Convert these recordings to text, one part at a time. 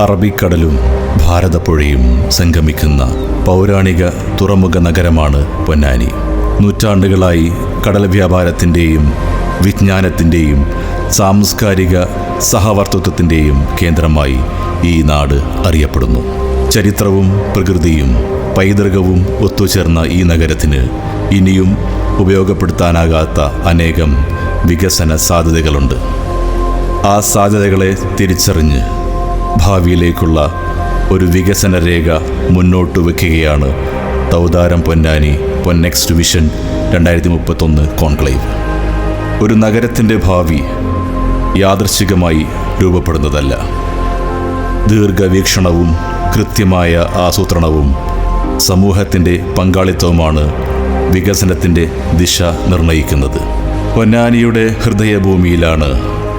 അറബിക്കടലും ഭാരതപ്പുഴയും സംഗമിക്കുന്ന പൗരാണിക തുറമുഖ നഗരമാണ് പൊന്നാനി. നൂറ്റാണ്ടുകളായി കടൽ വ്യാപാരത്തിൻ്റെയും വിജ്ഞാനത്തിൻ്റെയും സാംസ്കാരിക സഹവർത്തിത്വത്തിൻ്റെയും കേന്ദ്രമായി ഈ നാട് അറിയപ്പെടുന്നു. ചരിത്രവും പ്രകൃതിയും പൈതൃകവും ഒത്തുചേർന്ന ഈ നഗരത്തിന് ഇനിയും ഉപയോഗപ്പെടുത്താനാകാത്ത അനേകം വികസന സാധ്യതകളുണ്ട്. ആ സാധ്യതകളെ തിരിച്ചറിഞ്ഞ് ഭാവിയിലേക്കുള്ള ഒരു വികസന രേഖ മുന്നോട്ട് വയ്ക്കുകയാണ് തൗദാരം പൊന്നാനി പൊന്നെക്സ്റ്റ് വിഷൻ 2031 കോൺക്ലേവ്. ഒരു നഗരത്തിൻ്റെ ഭാവി യാദൃശ്ചികമായി രൂപപ്പെടുന്നതല്ല. ദീർഘവീക്ഷണവും കൃത്യമായ ആസൂത്രണവും സമൂഹത്തിൻ്റെ പങ്കാളിത്തവുമാണ് വികസനത്തിൻ്റെ ദിശ നിർണയിക്കുന്നത്. പൊന്നാനിയുടെ ഹൃദയഭൂമിയിലാണ്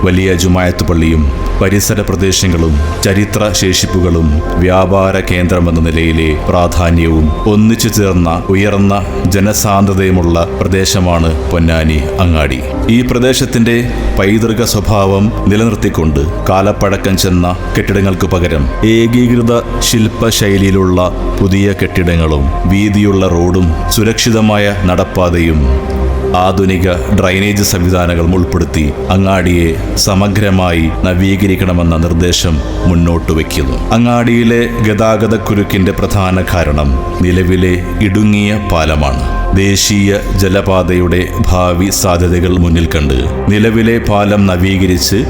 വലിയ ജുമായത്ത് പള്ളിയും പരിസര പ്രദേശങ്ങളും ചരിത്ര ശേഷിപ്പുകളും വ്യാപാര കേന്ദ്രമെന്ന നിലയിലെ പ്രാധാന്യവും ഒന്നിച്ചു ചേർന്ന ഉയർന്ന ജനസാന്ദ്രതയുമുള്ള പ്രദേശമാണ് പൊന്നാനി അങ്ങാടി. ഈ പ്രദേശത്തിന്റെ പൈതൃക സ്വഭാവം നിലനിർത്തിക്കൊണ്ട് കാലപ്പഴക്കം ചെന്ന കെട്ടിടങ്ങൾക്ക് പകരം ഏകീകൃത ശില്പശൈലിയിലുള്ള പുതിയ കെട്ടിടങ്ങളും വീതിയുള്ള റോഡും സുരക്ഷിതമായ നടപ്പാതയും ആധുനിക ഡ്രൈനേജ് സംവിധാനങ്ങളും ഉൾപ്പെടുത്തി അങ്ങാടിയെ സമഗ്രമായി നവീകരിക്കണമെന്ന നിർദ്ദേശം മുന്നോട്ട് വയ്ക്കുന്നു. അങ്ങാടിയിലെ ഗതാഗതക്കുരുക്കിന്റെ പ്രധാന കാരണം നിലവിലെ ഇടുങ്ങിയ പാലമാണ്. ദേശീയ ജലപാതയുടെ ഭാവി സാധ്യതകൾ മുന്നിൽ കണ്ട് നിലവിലെ പാലം നവീകരിച്ച്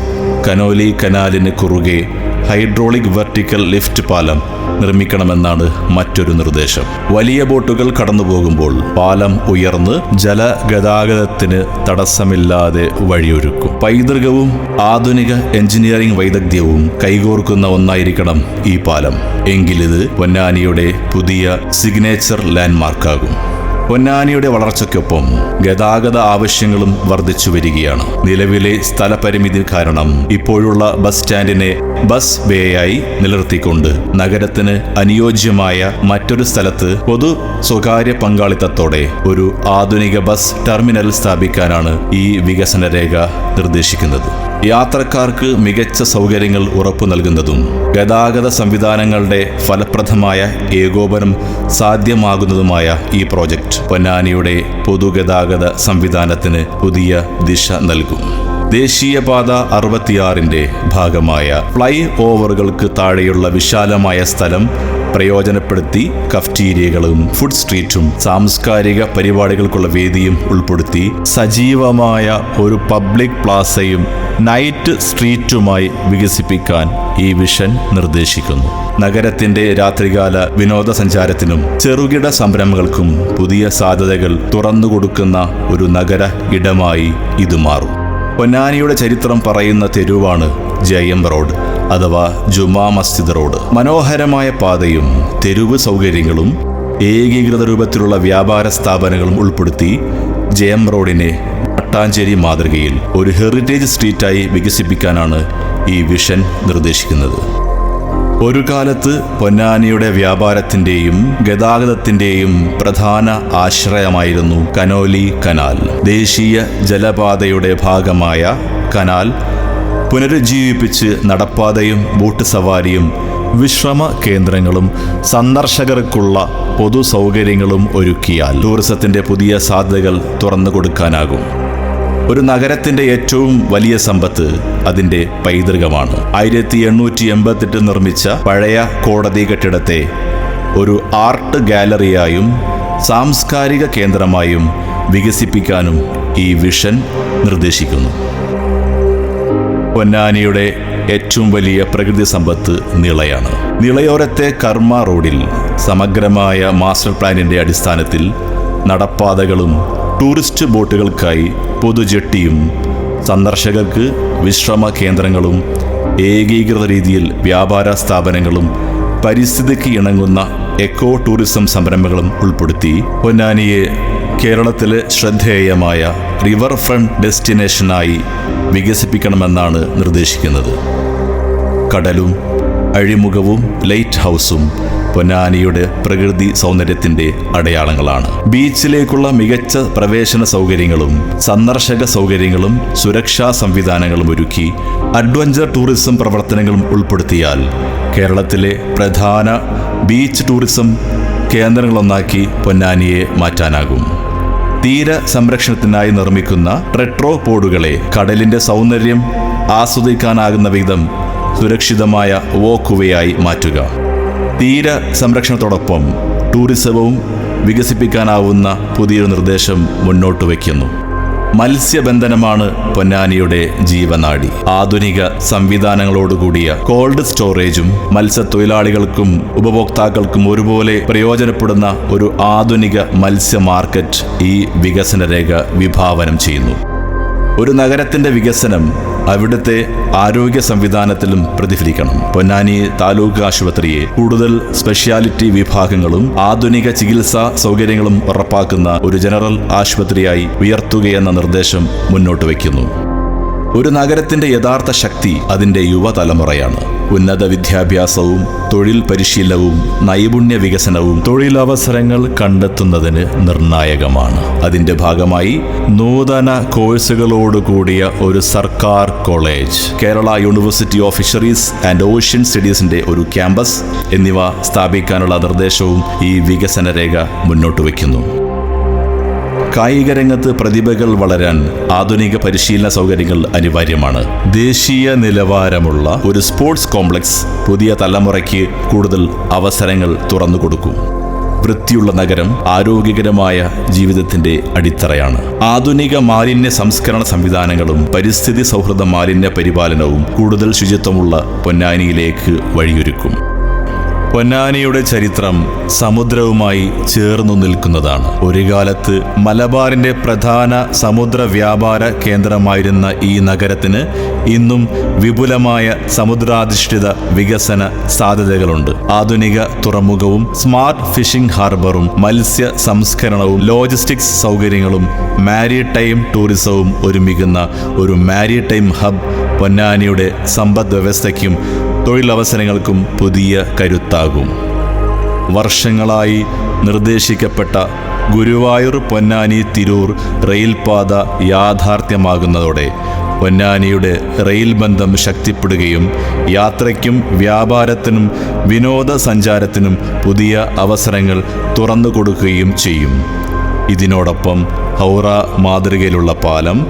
കനോലി കനാലിന് കുറുകെ ഹൈഡ്രോളിക് വെർട്ടിക്കൽ ലിഫ്റ്റ് പാലം നിർമ്മിക്കണമെന്നാണ് മറ്റൊരു നിർദ്ദേശം. വലിയ ബോട്ടുകൾ കടന്നുപോകുമ്പോൾ പാലം ഉയർന്ന് ജലഗതാഗതത്തിന് തടസ്സമില്ലാതെ വഴിയൊരുക്കും. പൈതൃകവും ആധുനിക എഞ്ചിനീയറിംഗ് വൈദഗ്ധ്യവും കൈകോർക്കുന്ന ഒന്നായിരിക്കണം ഈ പാലം. എങ്കിലിത് പൊന്നാനിയുടെ പുതിയ സിഗ്നേച്ചർ ലാൻഡ്മാർക്കാകും. പൊന്നാനിയുടെ വളർച്ചയ്ക്കൊപ്പം ഗതാഗത ആവശ്യങ്ങളും വർദ്ധിച്ചു വരികയാണ്. നിലവിലെ സ്ഥലപരിമിതി കാരണം ഇപ്പോഴുള്ള ബസ് സ്റ്റാൻഡിനെ ബസ് ബേയായി നിലനിർത്തിക്കൊണ്ട് നഗരത്തിന് അനുയോജ്യമായ മറ്റൊരു സ്ഥലത്ത് പൊതു സ്വകാര്യ പങ്കാളിത്തത്തോടെ ഒരു ആധുനിക ബസ് ടെർമിനൽ സ്ഥാപിക്കാനാണ് ഈ വികസന രേഖ നിർദ്ദേശിക്കുന്നത്. യാത്രക്കാർക്ക് മികച്ച സൗകര്യങ്ങൾ ഉറപ്പു നൽകുന്നതും ഗതാഗത സംവിധാനങ്ങളുടെ ഫലപ്രദമായ ഏകോപനം സാധ്യമാകുന്നതുമായ ഈ പ്രോജക്റ്റ് പൊന്നാനിയുടെ പൊതുഗതാഗത സംവിധാനത്തിന് പുതിയ ദിശ നൽകും. ദേശീയപാത 66 ഭാഗമായ ഫ്ലൈ ഓവറുകൾക്ക് താഴെയുള്ള വിശാലമായ സ്ഥലം പ്രയോജനപ്പെടുത്തി കഫ്റ്റീരിയകളും ഫുഡ് സ്ട്രീറ്റും സാംസ്കാരിക പരിപാടികൾക്കുള്ള വേദിയും ഉൾപ്പെടുത്തി സജീവമായ ഒരു പബ്ലിക് പ്ലാസയും നൈറ്റ് സ്ട്രീറ്റുമായി വികസിപ്പിക്കാൻ ഈ വിഷൻ നിർദ്ദേശിക്കുന്നു. നഗരത്തിന്റെ രാത്രികാല വിനോദസഞ്ചാരത്തിനും ചെറുകിട സംരംഭങ്ങൾക്കും പുതിയ സാധ്യതകൾ തുറന്നുകൊടുക്കുന്ന ഒരു നഗര ഇടമായി ഇത് മാറും. പൊന്നാനിയുടെ ചരിത്രം പറയുന്ന തെരുവാണ് ജയം റോഡ് അഥവാ ജുമാ മസ്ജിദ് റോഡ്. മനോഹരമായ പാതയും തെരുവ് സൗകര്യങ്ങളും ഏകീകൃത രൂപത്തിലുള്ള വ്യാപാര സ്ഥാപനങ്ങളും ഉൾപ്പെടുത്തി ജയം റോഡിനെ മട്ടാഞ്ചേരി മാതൃകയിൽ ഒരു ഹെറിറ്റേജ് സ്ട്രീറ്റായി വികസിപ്പിക്കാനാണ് ഈ വിഷൻ നിർദ്ദേശിക്കുന്നത്. ഒരു കാലത്ത് പൊന്നാനിയുടെ വ്യാപാരത്തിന്റെയും ഗതാഗതത്തിന്റെയും പ്രധാന ആശ്രയമായിരുന്നു കനോലി കനാൽ. ദേശീയ ജലപാതയുടെ ഭാഗമായ കനാൽ പുനരുജ്ജീവിപ്പിച്ച് നടപ്പാതയും ബോട്ട് സവാരിയും വിശ്രമ കേന്ദ്രങ്ങളും സന്ദർശകർക്കുള്ള പൊതു സൗകര്യങ്ങളും ഒരുക്കിയാൽ ടൂറിസത്തിന്റെ പുതിയ സാധ്യതകൾ തുറന്നു കൊടുക്കാനാകും. ഒരു നഗരത്തിന്റെ ഏറ്റവും വലിയ സമ്പത്ത് അതിന്റെ പൈതൃകമാണ്. 1888 നിർമ്മിച്ച പഴയ കോടതി കെട്ടിടത്തെ ഒരു ആർട്ട് ഗാലറിയായും സാംസ്കാരിക കേന്ദ്രമായും വികസിപ്പിക്കാനും ഈ വിഷൻ നിർദ്ദേശിക്കുന്നു. പൊന്നാനിയുടെ ഏറ്റവും വലിയ പ്രകൃതി സമ്പത്ത് നിളയാണ്. നിളയോരത്തെ കർമ്മ റോഡിൽ സമഗ്രമായ മാസ്റ്റർ പ്ലാനിന്റെ അടിസ്ഥാനത്തിൽ നടപ്പാതകളും ടൂറിസ്റ്റ് ബോട്ടുകൾക്കായി പൊതുജെട്ടിയും സന്ദർശകർക്ക് വിശ്രമ കേന്ദ്രങ്ങളും ഏകീകൃത രീതിയിൽ വ്യാപാര സ്ഥാപനങ്ങളും പരിസ്ഥിതിക്ക് ഇണങ്ങുന്ന എക്കോ ടൂറിസം സംരംഭങ്ങളും ഉൾപ്പെടുത്തി പൊന്നാനിയെ കേരളത്തിലെ ശ്രദ്ധേയമായ റിവർ ഫ്രണ്ട് ഡെസ്റ്റിനേഷനായി വികസിപ്പിക്കണമെന്നാണ് നിർദ്ദേശിക്കുന്നത്. കടലും അഴിമുഖവും ലൈറ്റ് ഹൗസും പൊന്നാനിയുടെ പ്രകൃതി സൗന്ദര്യത്തിന്റെ അടയാളങ്ങളാണ്. ബീച്ചിലേക്കുള്ള മികച്ച പ്രവേശന സൗകര്യങ്ങളും സന്ദർശക സൗകര്യങ്ങളും സുരക്ഷാ സംവിധാനങ്ങളും ഒരുക്കി അഡ്വഞ്ചർ ടൂറിസം പ്രവർത്തനങ്ങളും ഉൾപ്പെടുത്തിയാൽ കേരളത്തിലെ പ്രധാന ബീച്ച് ടൂറിസം കേന്ദ്രങ്ങളൊന്നാക്കി പൊന്നാനിയെ മാറ്റാനാകും. തീര സംരക്ഷണത്തിനായി നിർമ്മിക്കുന്ന ട്രെട്രോപോഡുകളെ കടലിന്റെ സൗന്ദര്യം ആസ്വദിക്കാനാകുന്ന വിധം സുരക്ഷിതമായ വോക്കുവേയായി മാറ്റുക. തീര സംരക്ഷണത്തോടൊപ്പം ടൂറിസവും വികസിപ്പിക്കാനാവുന്ന പുതിയൊരു നിർദ്ദേശം മുന്നോട്ട് വയ്ക്കുന്നു. മത്സ്യബന്ധനമാണ് പൊന്നാനിയുടെ ജീവനാഡി. ആധുനിക സംവിധാനങ്ങളോടുകൂടിയ കോൾഡ് സ്റ്റോറേജും മത്സ്യത്തൊഴിലാളികൾക്കും ഉപഭോക്താക്കൾക്കും ഒരുപോലെ പ്രയോജനപ്പെടുന്ന ഒരു ആധുനിക മത്സ്യ മാർക്കറ്റ് ഈ വികസന രേഖ വിഭാവനം ചെയ്യുന്നു. ഒരു നഗരത്തിന്റെ വികസനം അവിടുത്തെ ആരോഗ്യ സംവിധാനത്തിലും പ്രതിഫലിക്കണം. പൊന്നാനി താലൂക്ക് ആശുപത്രിയെ കൂടുതൽ സ്പെഷ്യാലിറ്റി വിഭാഗങ്ങളും ആധുനിക ചികിത്സാ സൗകര്യങ്ങളും ഉറപ്പാക്കുന്ന ഒരു ജനറൽ ആശുപത്രിയായി ഉയർത്തുകയെന്ന നിർദ്ദേശം മുന്നോട്ട് വയ്ക്കുന്നു. ഒരു നഗരത്തിന്റെ യഥാർത്ഥ ശക്തി അതിന്റെ യുവതലമുറയാണ്. ഉന്നത വിദ്യാഭ്യാസവും തൊഴിൽ പരിശീലനവും നൈപുണ്യ വികസനവും തൊഴിലവസരങ്ങൾ കണ്ടെത്തുന്നതിന് നിർണായകമാണ്. അതിന്റെ ഭാഗമായി നൂതന കോഴ്സുകളോടുകൂടിയ ഒരു സർക്കാർ college, Kerala university of fisheries and ocean സ്റ്റഡീസിന്റെ ഒരു ക്യാമ്പസ് എന്നിവ സ്ഥാപിക്കാനുള്ള നിർദ്ദേശവും ഈ വികസന രേഖ മുന്നോട്ട് വയ്ക്കുന്നു. കായിക രംഗത്ത് പ്രതിഭകൾ വളരാൻ ആധുനിക പരിശീലന സൗകര്യങ്ങൾ അനിവാര്യമാണ്. ദേശീയ നിലവാരമുള്ള ഒരു സ്പോർട്സ് കോംപ്ലക്സ് പുതിയ തലമുറയ്ക്ക് കൂടുതൽ അവസരങ്ങൾ തുറന്നുകൊടുക്കും. വൃത്തിയുള്ള നഗരം ആരോഗ്യകരമായ ജീവിതത്തിന്റെ അടിത്തറയാണ്. ആധുനിക മാലിന്യ സംസ്കരണ സംവിധാനങ്ങളും പരിസ്ഥിതി സൗഹൃദ മാലിന്യ പരിപാലനവും കൂടുതൽ ശുചിത്വമുള്ള പൊന്നാനിയിലേക്ക് വഴിയൊരുക്കും. പൊന്നാനിയുടെ ചരിത്രം സമുദ്രവുമായി ചേർന്നു നിൽക്കുന്നതാണ്. ഒരു കാലത്ത് മലബാറിന്റെ പ്രധാന സമുദ്ര വ്യാപാര കേന്ദ്രമായിരുന്ന ഈ നഗരത്തിന് ഇന്നും വിപുലമായ സമുദ്രാധിഷ്ഠിത വികസന സാധ്യതകളുണ്ട്. ആധുനിക തുറമുഖവും സ്മാർട്ട് ഫിഷിംഗ് ഹാർബറും മത്സ്യ സംസ്കരണവും ലോജിസ്റ്റിക്സ് സൗകര്യങ്ങളും മാരിടൈം ടൂറിസവും ഒരുമിക്കുന്ന ഒരു മാരിടൈം ഹബ് പൊന്നാനിയുടെ സമ്പദ് വ്യവസ്ഥയ്ക്കും തൊഴിലവസരങ്ങൾക്കും പുതിയ കരുത്താകും. വർഷങ്ങളായി നിർദ്ദേശിക്കപ്പെട്ട ഗുരുവായൂർ പൊന്നാനി തിരൂർ റെയിൽപാത യാഥാർത്ഥ്യമാകുന്നതോടെ പൊന്നാനിയുടെ റെയിൽ ബന്ധം ശക്തിപ്പെടുകയും യാത്രയ്ക്കും വ്യാപാരത്തിനും വിനോദസഞ്ചാരത്തിനും പുതിയ അവസരങ്ങൾ തുറന്നുകൊടുക്കുകയും ചെയ്യും. ഇതിനോടൊപ്പം ഹൗറ മാതൃകയിലുള്ള പാലം,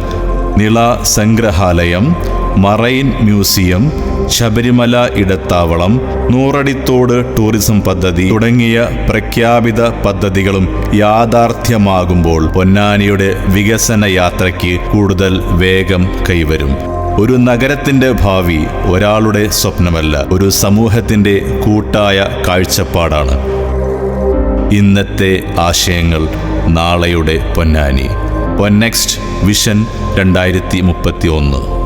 നിള സംഗ്രഹാലയം, മറൈൻ മ്യൂസിയം, ശബരിമല ഇടത്താവളം, നൂറടിത്തോട് ടൂറിസം പദ്ധതി തുടങ്ങിയ പ്രഖ്യാപിത പദ്ധതികളും യാഥാർത്ഥ്യമാകുമ്പോൾ പൊന്നാനിയുടെ വികസന യാത്രയ്ക്ക് കൂടുതൽ വേഗം കൈവരും. ഒരു നഗരത്തിന്റെ ഭാവി ഒരാളുടെ സ്വപ്നമല്ല, ഒരു സമൂഹത്തിന്റെ കൂട്ടായ കാഴ്ചപ്പാടാണ്. ഇന്നത്തെ ആശയങ്ങൾ നാളെയുടെ പൊന്നാനി. പൊന്നെക്സ്റ്റ് വിഷൻ 2031.